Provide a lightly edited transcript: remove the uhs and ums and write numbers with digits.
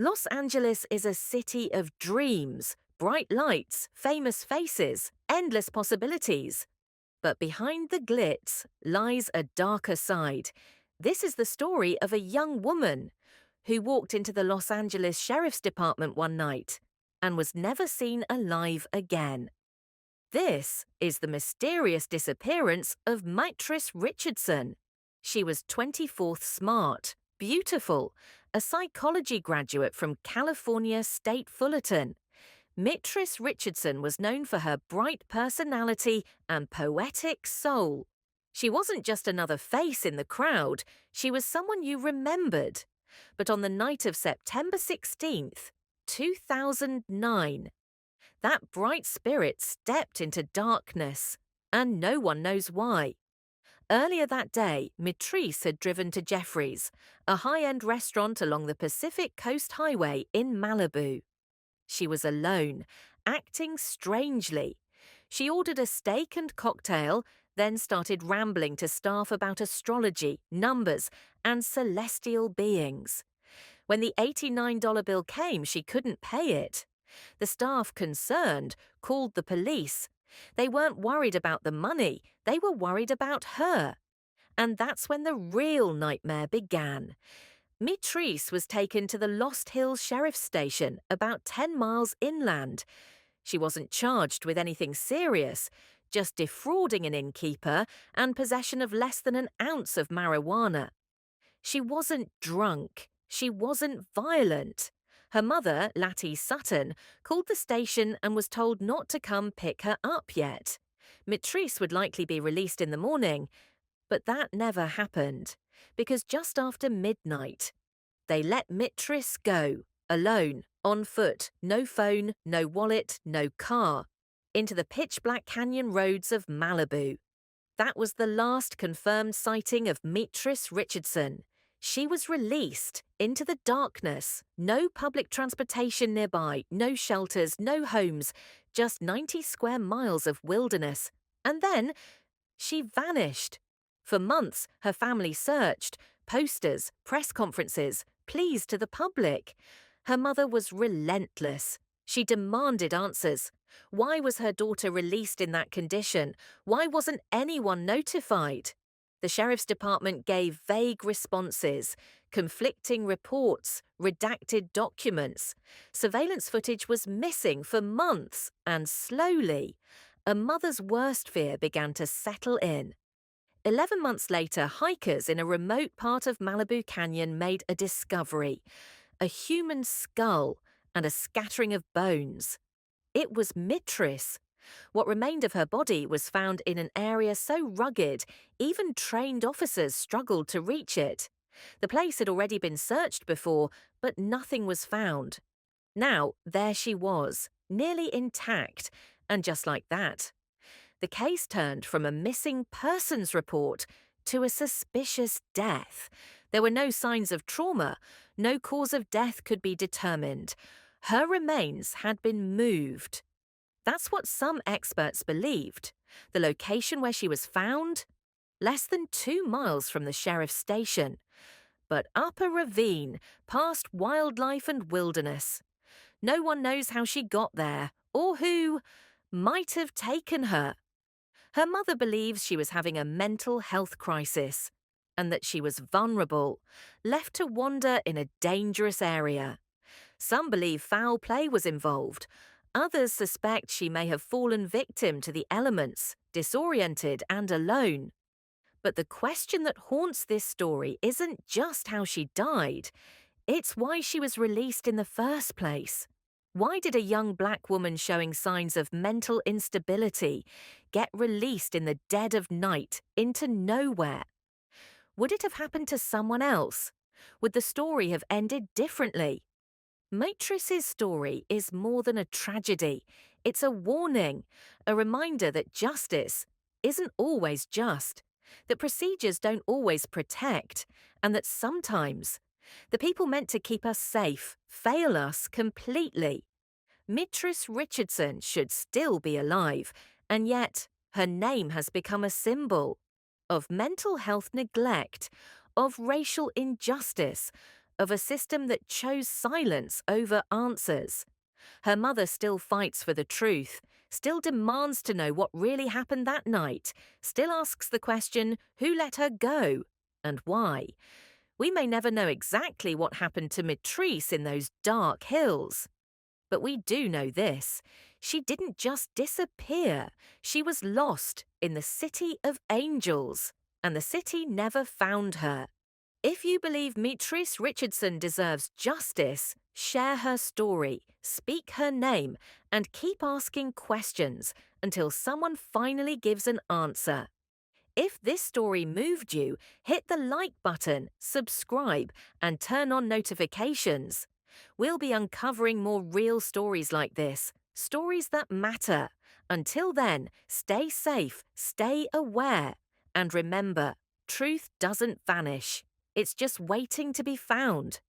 Los Angeles is a city of dreams, bright lights, famous faces, endless possibilities. But behind the glitz lies a darker side. This is the story of a young woman who walked into the Los Angeles Sheriff's Department one night and was never seen alive again. This is the mysterious disappearance of Mitrice Richardson. She was 24th smart, beautiful, a psychology graduate from California State Fullerton. Mitrice Richardson was known for her bright personality and poetic soul. She wasn't just another face in the crowd, she was someone you remembered. But on the night of September 16th, 2009, that bright spirit stepped into darkness, and no one knows why. Earlier that day, Mitrice had driven to Jeffrey's, a high-end restaurant along the Pacific Coast Highway in Malibu. She was alone, acting strangely. She ordered a steak and cocktail, then started rambling to staff about astrology, numbers, and celestial beings. When the $89 bill came, she couldn't pay it. The staff, concerned, called the police. They weren't worried about the money, they were worried about her. And that's when the real nightmare began. Mitrice was taken to the Lost Hills Sheriff's Station, about 10 miles inland. She wasn't charged with anything serious, just defrauding an innkeeper and possession of less than an ounce of marijuana. She wasn't drunk. She wasn't violent. Her mother, Lattie Sutton, called the station and was told not to come pick her up yet. Mitrice would likely be released in the morning, but that never happened, because just after midnight, they let Mitrice go, alone, on foot, no phone, no wallet, no car, into the pitch-black canyon roads of Malibu. That was the last confirmed sighting of Mitrice Richardson. She was released into the darkness. No public transportation nearby, no shelters, no homes, just 90 square miles of wilderness. And then she vanished. For months, her family searched, posters, press conferences, pleas to the public. Her mother was relentless. She demanded answers. Why was her daughter released in that condition? Why wasn't anyone notified? The sheriff's department gave vague responses, conflicting reports, redacted documents. Surveillance footage was missing for months, and slowly, a mother's worst fear began to settle in. 11 months later, hikers in a remote part of Malibu Canyon made a discovery: a human skull and a scattering of bones. It was Mitrice. What remained of her body was found in an area so rugged, even trained officers struggled to reach it. The place had already been searched before, but nothing was found. Now, there she was, nearly intact, and just like that, the case turned from a missing persons report to a suspicious death. There were no signs of trauma. No cause of death could be determined. Her remains had been moved. That's what some experts believed. The location where she was found? Less than 2 miles from the sheriff's station. But up a ravine, past wildlife and wilderness. No one knows how she got there, or who might have taken her. Her mother believes she was having a mental health crisis, and that she was vulnerable, left to wander in a dangerous area. Some believe foul play was involved. Others suspect she may have fallen victim to the elements, disoriented and alone. But the question that haunts this story isn't just how she died, it's why she was released in the first place. Why did a young black woman showing signs of mental instability get released in the dead of night into nowhere? Would it have happened to someone else? Would the story have ended differently? Mitrice's story is more than a tragedy. It's a warning, a reminder that justice isn't always just, that procedures don't always protect, and that sometimes the people meant to keep us safe fail us completely. Mitrice Richardson should still be alive, and yet her name has become a symbol of mental health neglect, of racial injustice, of a system that chose silence over answers. Her mother still fights for the truth, still demands to know what really happened that night, still asks the question, who let her go and why? We may never know exactly what happened to Mitrice in those dark hills. But we do know this. She didn't just disappear. She was lost in the city of angels, and the city never found her. If you believe Mitrice Richardson deserves justice, share her story, speak her name, and keep asking questions until someone finally gives an answer. If this story moved you, hit the like button, subscribe, and turn on notifications. We'll be uncovering more real stories like this, stories that matter. Until then, stay safe, stay aware, and remember, truth doesn't vanish. It's just waiting to be found.